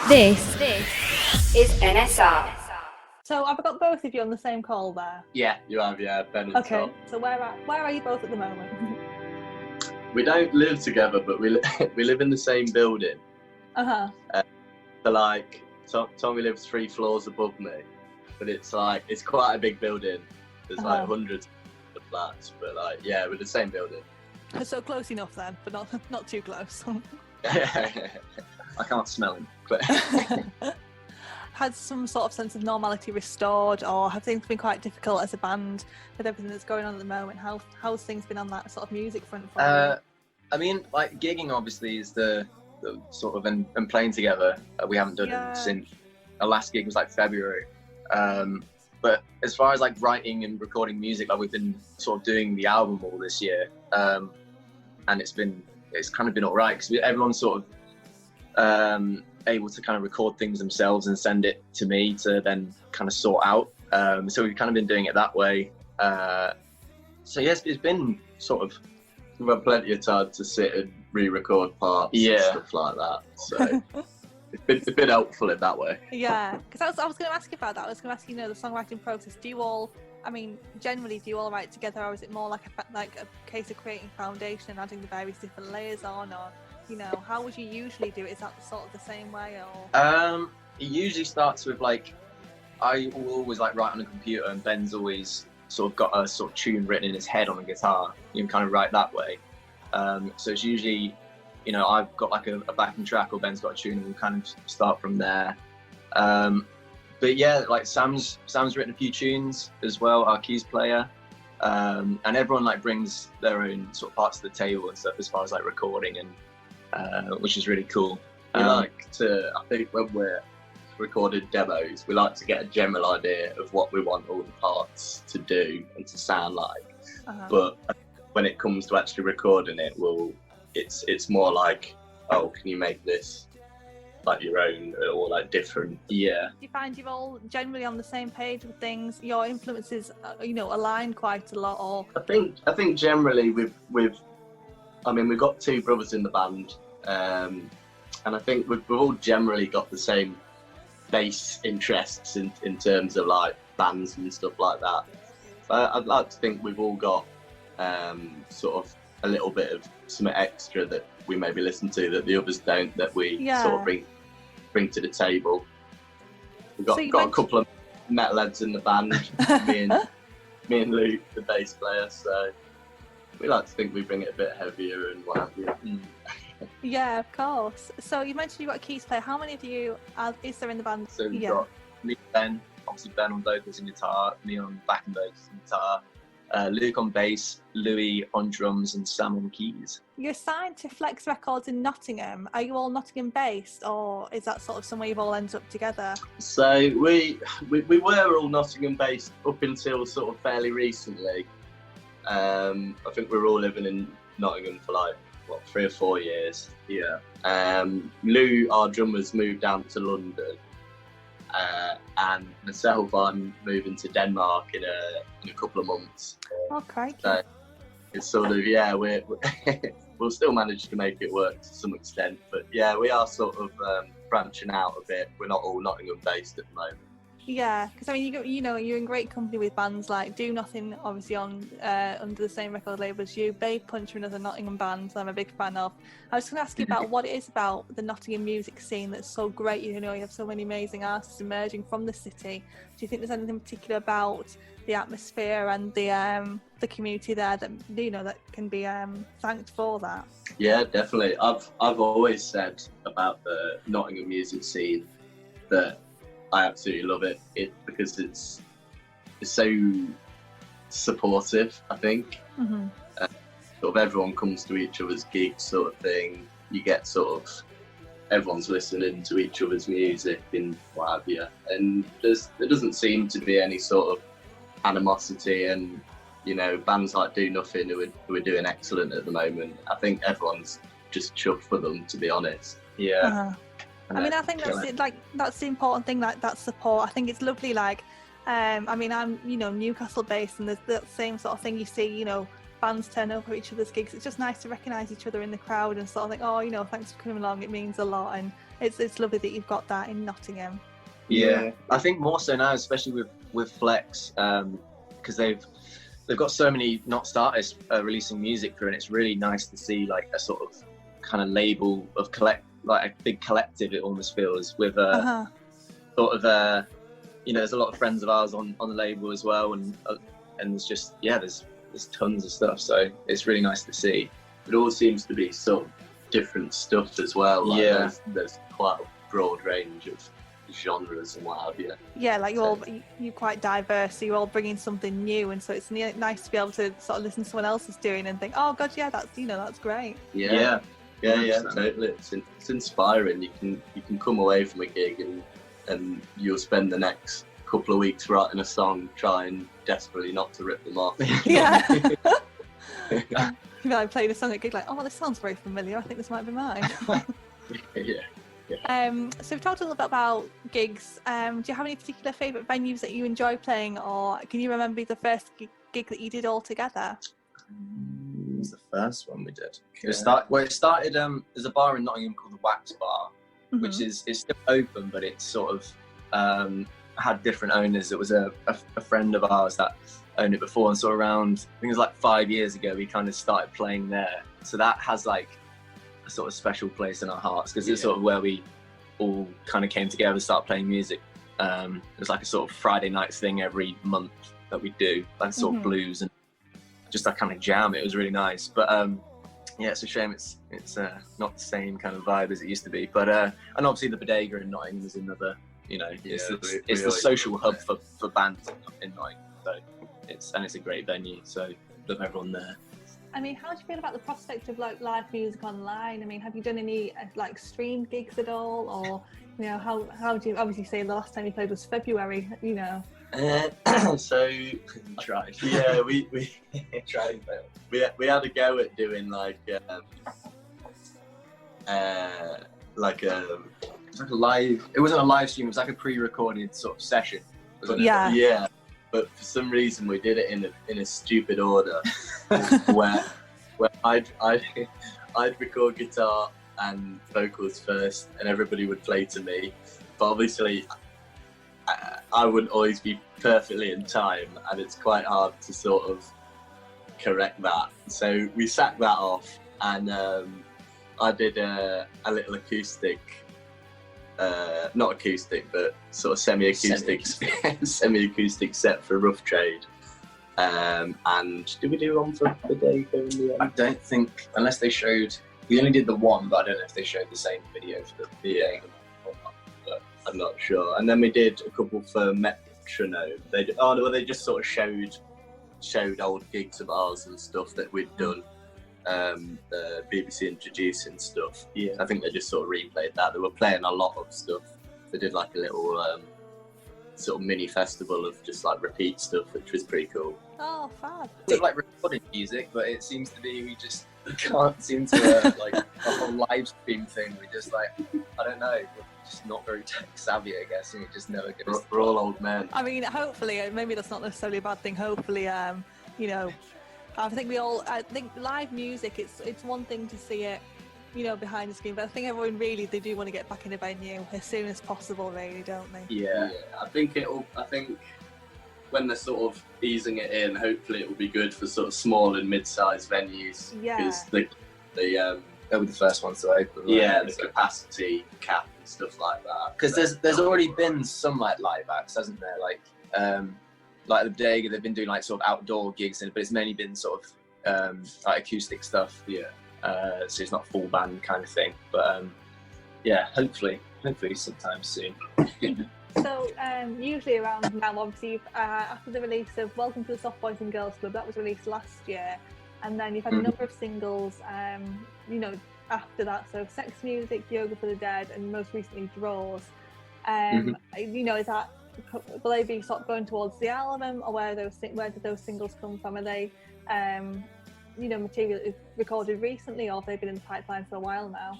This is NSR. So have I got both of you on the same call there? Yeah, you have, yeah, Ben and Okay, Tom. so where are you both at the moment? We don't live together, but we live in the same building. Uh-huh. So like, Tommy lives 3 floors above me, but it's quite a big building. There's like hundreds of flats, but like, yeah, we're the same building. So close enough then, but not too close. I can't smell him. But Had some sort of sense of normality restored, or have things been quite difficult as a band with everything that's going on at the moment? How's things been on that sort of music front for you? I mean, like, gigging obviously is the sort of, and playing together. We haven't done it since our last gig was like February. But as far as like writing and recording music, like we've been sort of doing the album all this year, and it's kind of been all right because everyone's sort of able to kind of record things themselves and send it to me to then kind of sort out. So we've kind of been doing it that way. So yes, it's been sort of, we've had plenty of time to sit and re-record parts and stuff like that. So it's been helpful in that way. Yeah, because I was going to ask you about that. I was going to ask you, the songwriting process. Do you all write together, or is it more like a case of creating foundation and adding the various different layers on, or how would you usually do it? Is that sort of the same way, or? It usually starts with like, I will always like write on a computer, and Ben's always sort of got a sort of tune written in his head on a guitar. You can kind of write that way. So it's usually, I've got like a backing track, or Ben's got a tune, and we'll kind of start from there. But yeah, like Sam's written a few tunes as well, our keys player. And everyone like brings their own sort of parts to the table and stuff as far as like recording, and which is really cool. We like to, I think when we're recording demos, we like to get a general idea of what we want all the parts to do and to sound like. But when it comes to actually recording it, it's more like, oh, can you make this like your own or like different? Yeah. Do you find you're all generally on the same page with things? Your influences, align quite a lot, or? I think generally we've got 2 brothers in the band, and I think we've all generally got the same bass interests in terms of like bands and stuff like that. I'd like to think we've all got sort of a little bit of something extra that we maybe listen to that the others don't, that we sort of bring to the table. We've got a couple of metalheads in the band, me and Luke, the bass player, so we like to think we bring it a bit heavier and what have you. Yeah, of course. So you mentioned you've got a keys player. How many of you is there in the band? So we've got me and Ben, obviously Ben on vocals and guitar, me on backing vocals and guitar, Luke on bass, Louis on drums, and Sam on keys. You're signed to Flex Records in Nottingham. Are you all Nottingham based, or is that sort of somewhere you've all ended up together? So we were all Nottingham based up until sort of fairly recently. I think we were all living in Nottingham for like 3 or 4 years. Yeah. Lou, our drummer's moved down to London, and myself, I'm moving to Denmark in a couple of months. Okay. So it's sort of we'll still manage to make it work to some extent, but yeah, we are sort of branching out a bit. We're not all Nottingham based at the moment. Yeah, because you're in great company with bands like Do Nothing, obviously on under the same record label as you. Bay Punch are another Nottingham band that I'm a big fan of. I was going to ask you about what it is about the Nottingham music scene that's so great. You have so many amazing artists emerging from the city. Do you think there's anything particular about the atmosphere and the community there that that can be thanked for that? Yeah, definitely. I've always said about the Nottingham music scene that I absolutely love it because it's so supportive, I think. Sort of everyone comes to each other's gigs sort of thing. You get sort of everyone's listening to each other's music and what have you. And there doesn't seem to be any sort of animosity, and bands like Do Nothing who are doing excellent at the moment. I think everyone's just chuffed for them, to be honest. Yeah. I think that's the important thing, like that support. I think it's lovely. I'm Newcastle based, and there's that same sort of thing you see. Bands turn over each other's gigs. It's just nice to recognise each other in the crowd and sort of think, thanks for coming along. It means a lot, and it's lovely that you've got that in Nottingham. Yeah, I think more so now, especially with Flex, because they've got so many not artists releasing music through, and it's really nice to see like a sort of kind of label of like a big collective. It almost feels with sort of there's a lot of friends of ours on the label as well, and there's just there's tons of stuff. So it's really nice to see. It all seems to be sort of different stuff as well. Like there's quite a broad range of genres and what have you. Yeah, like you're quite diverse, so you're all bringing something new, and so it's nice to be able to sort of listen to someone else is doing and think, oh god, yeah, that's great. Yeah, totally. It's inspiring. You can come away from a gig and you'll spend the next couple of weeks writing a song, trying desperately not to rip them off. Yeah. I played a song at gig like, oh, this sounds very familiar. I think this might be mine. Yeah. So we've talked a little bit about gigs. Do you have any particular favourite venues that you enjoy playing, or can you remember the first gig that you did all together? What was the first one we did? It started. There's a bar in Nottingham called the Wax Bar, which is still open, but it's sort of had different owners. It was a friend of ours that owned it before, and so around, I think it was like 5 years ago, we kind of started playing there. So that has like a sort of special place in our hearts, because it's sort of where we all kind of came together to start playing music. It was like a sort of Friday night thing every month that we do, like sort of blues and just that kind of jam. It was really nice, but it's a shame it's not the same kind of vibe as it used to be. But and obviously the Bodega in Nottingham is another, it's the social hub for bands in Nottingham. So it's a great venue. So love everyone there. I mean, how do you feel about the prospect of like live music online? I mean, have you done any like streamed gigs at all, or how do you obviously say the last time you played was February? So tried. Yeah, we tried and failed. We had a go at doing like a It was like a live. It wasn't a live stream. It was like a pre-recorded sort of session. Yeah. But for some reason we did it in a stupid order, where I'd record guitar and vocals first, and everybody would play to me. But obviously, I wouldn't always be perfectly in time, and it's quite hard to sort of correct that. So we sacked that off, and I did a little acoustic. Not acoustic, but sort of semi-acoustic set for Rough Trade. And did we do one for the day? I don't think, unless they showed. We only did the one, but I don't know if they showed the same video for the day or not. But I'm not sure. And then we did a couple for Metronome. They just sort of showed old gigs of ours and stuff that we'd done. The BBC introducing stuff. Yeah, I think they just sort of replayed that. They were playing a lot of stuff. They did like a little sort of mini festival of just like repeat stuff, which was pretty cool. Oh, fab! It's like recording music, but it seems to be we just can't seem to like a whole live stream thing. We just like, I don't know, we're just not very tech savvy, I guess, and we just never get. We're all old men. I mean, hopefully, maybe that's not necessarily a bad thing. Hopefully, I think live music, it's one thing to see it, behind the screen, but I think everyone really, they do want to get back in a venue as soon as possible, really, don't they? Yeah. I think when they're sort of easing it in, hopefully it will be good for sort of small and mid-sized venues. Yeah. Because they'll be the first ones to open. Yeah, the capacity cap and stuff like that. Because there's already been some like live acts, hasn't there? Like the Bodega, they've been doing like sort of outdoor gigs, but it's mainly been sort of like acoustic stuff. Yeah. So it's not full band kind of thing. But hopefully sometime soon. So usually around now, obviously, after the release of Welcome to the Soft Boys and Girls Club, that was released last year, and then you've had a number of singles, after that. So Sex Music, Yoga for the Dead, and most recently Draws. Is that, will they be sort of going towards the album, or where did those singles come from? Are they, material recorded recently, or have they been in the pipeline for a while now?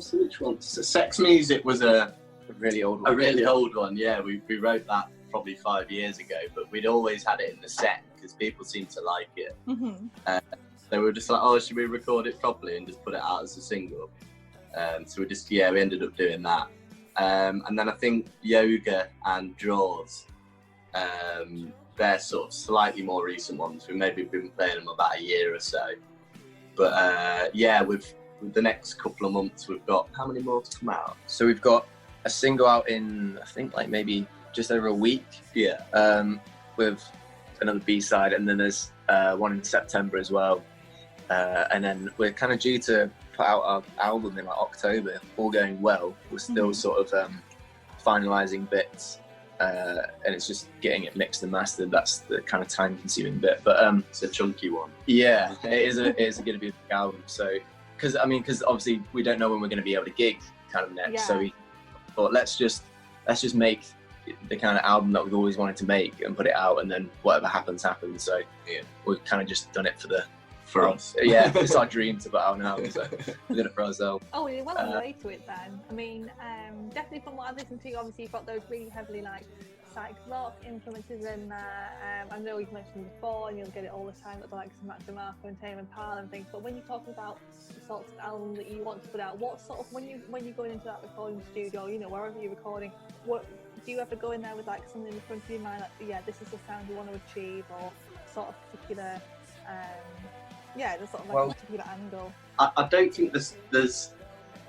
So which one? So Sex Music was a really old one. A really old one, yeah. We wrote that probably 5 years ago, but we'd always had it in the set because people seemed to like it. They were just like, oh, should we record it properly and just put it out as a single? So we ended up doing that. And then I think Yoga and Draws, they're sort of slightly more recent ones. We've maybe been playing them about a year or so. But with the next couple of months, we've got how many more to come out? So we've got a single out in, I think, like maybe just over a week. Yeah. With another B-side, and then there's one in September as well. And then we're kind of due to put out our album in like October, all going well. We're still sort of finalising bits, and it's just getting it mixed and mastered. That's the kind of time-consuming bit. But it's a chunky one. Yeah, it is going to be a big album. So, because obviously we don't know when we're going to be able to gig kind of next. Yeah. So we thought let's just make the kind of album that we've always wanted to make and put it out, and then whatever happens. So we've kind of just done it for us. Yeah, it's our dream to put out an album, so we did it for ourselves. Oh, you're well on the way to it then. I mean, definitely from what I've listened to, obviously you've got those really heavily like psych rock influences in there. I know you've mentioned before, and you'll get it all the time with the likes of Mac DeMarco and Tame Impala and things. But when you're talking about the sorts of album that you want to put out, what sort of when you're going into that recording studio, wherever you're recording, what do you ever go in there with like something in the front of your mind, like this is the sound you want to achieve, or sort of particular there's sort of like a particular angle? I don't think there's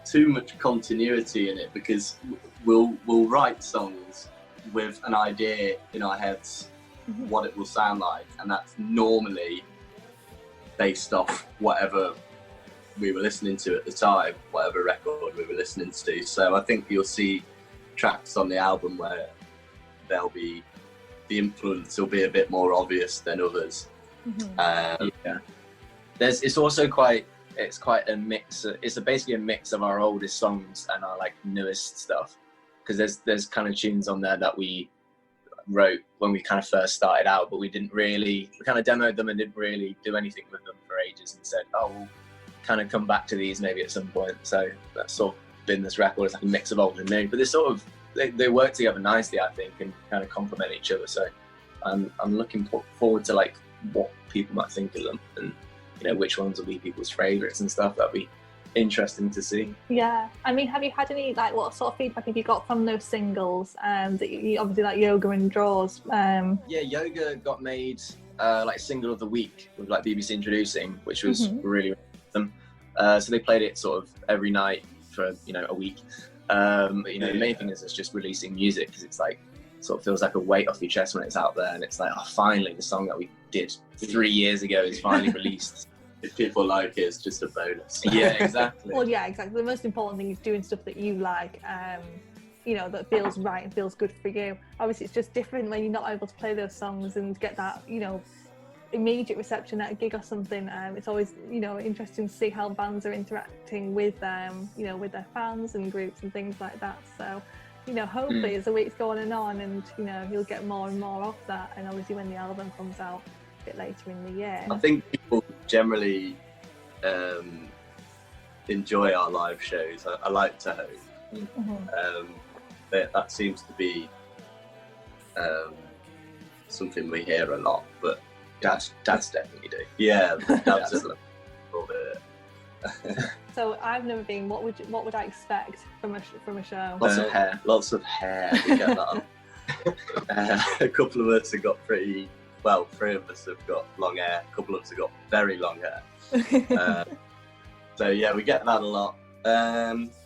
too much continuity in it, because we'll write songs with an idea in our heads what it will sound like, and that's normally based off whatever we were listening to at the time, whatever record we were listening to. So I think you'll see tracks on the album where the influence will be a bit more obvious than others. It's also quite a mix. It's basically a mix of our oldest songs and our like newest stuff, because there's kind of tunes on there that we wrote when we kind of first started out, but we kind of demoed them and didn't really do anything with them for ages, and said, we'll kind of come back to these maybe at some point. So that's sort of been this record. It's like a mix of old and new, but they work together nicely, I think, and kind of complement each other. So I'm looking forward to like what people might think of them, and which ones will be people's favourites and stuff. That'd be interesting to see. Yeah, I mean, have you had any like what sort of feedback have you got from those singles? That you obviously like Yoga and Draws. Yoga got made like single of the week with like BBC introducing, which was really awesome. So they played it sort of every night for a week. But the main thing is it's just releasing music, because it's like sort of feels like a weight off your chest when it's out there, and it's like, finally the song that we did 3 years ago is finally released. If people like it, it's just a bonus. Yeah, exactly. Well, yeah, exactly. The most important thing is doing stuff that you like, that feels right and feels good for you. Obviously, it's just different when you're not able to play those songs and get that, immediate reception at a gig or something. It's always, interesting to see how bands are interacting with with their fans and groups and things like that. So, hopefully as the weeks go on, and you'll get more and more of that. And obviously when the album comes out a bit later in the year, I think people generally enjoy our live shows. I like to hope. That seems to be something we hear a lot, but dads definitely do. Yeah, dads a little bit. So I've never been. What would I expect from a show? Lots of hair. Lots of hair. We get that. A couple of us have got three of us have got long hair. A couple of us have got very long hair. So yeah, we get that a lot.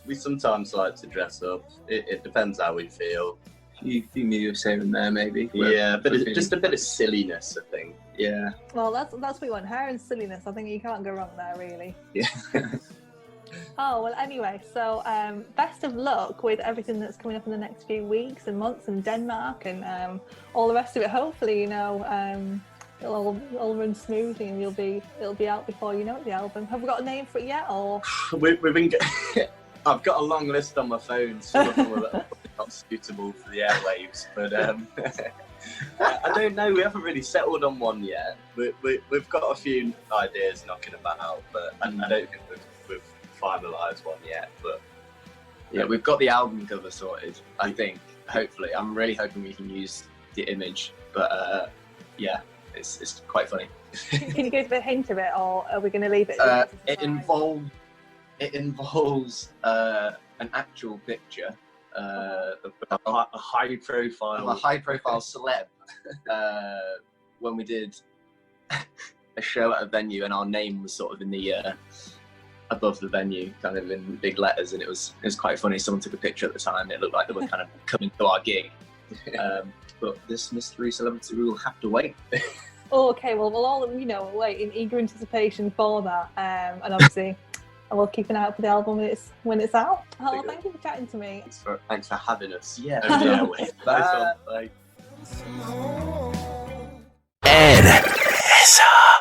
We sometimes like to dress up. It depends how we feel. You me saving there maybe. Yeah, but it's just a bit of silliness, I think. Yeah. Well, that's what you want. Hair and silliness. I think you can't go wrong there, really. Yeah. Oh, well, anyway, so best of luck with everything that's coming up in the next few weeks and months, and Denmark and all the rest of it. Hopefully, it'll all run smoothly, and it'll be out before you know it, the album. Have we got a name for it yet, or? We've been. I've got a long list on my phone. Some of them are not suitable for the airwaves, but I don't know. We haven't really settled on one yet. We've got a few ideas knocking about, but I don't think we've finalised one yet. But yeah, we've got the album cover sorted. I think. Hopefully, I'm really hoping we can use the image. But yeah, it's quite funny. Can you give a hint of it, or are we going to leave it? It involves It involves an actual picture of a high a profile. high-profile celeb when we did a show at a venue, and our name was sort of in the above the venue, kind of in big letters, and it was quite funny. Someone took a picture at the time. It looked like they were kind of coming to our gig. But this mystery celebrity, we will have to wait. Oh, okay, well, we'll all, wait in eager anticipation for that. And obviously, I will keep an eye out for the album when it's out. Oh, well, thank you for chatting to me. Thanks for having us. Yeah. Nice one. Bye. NSR.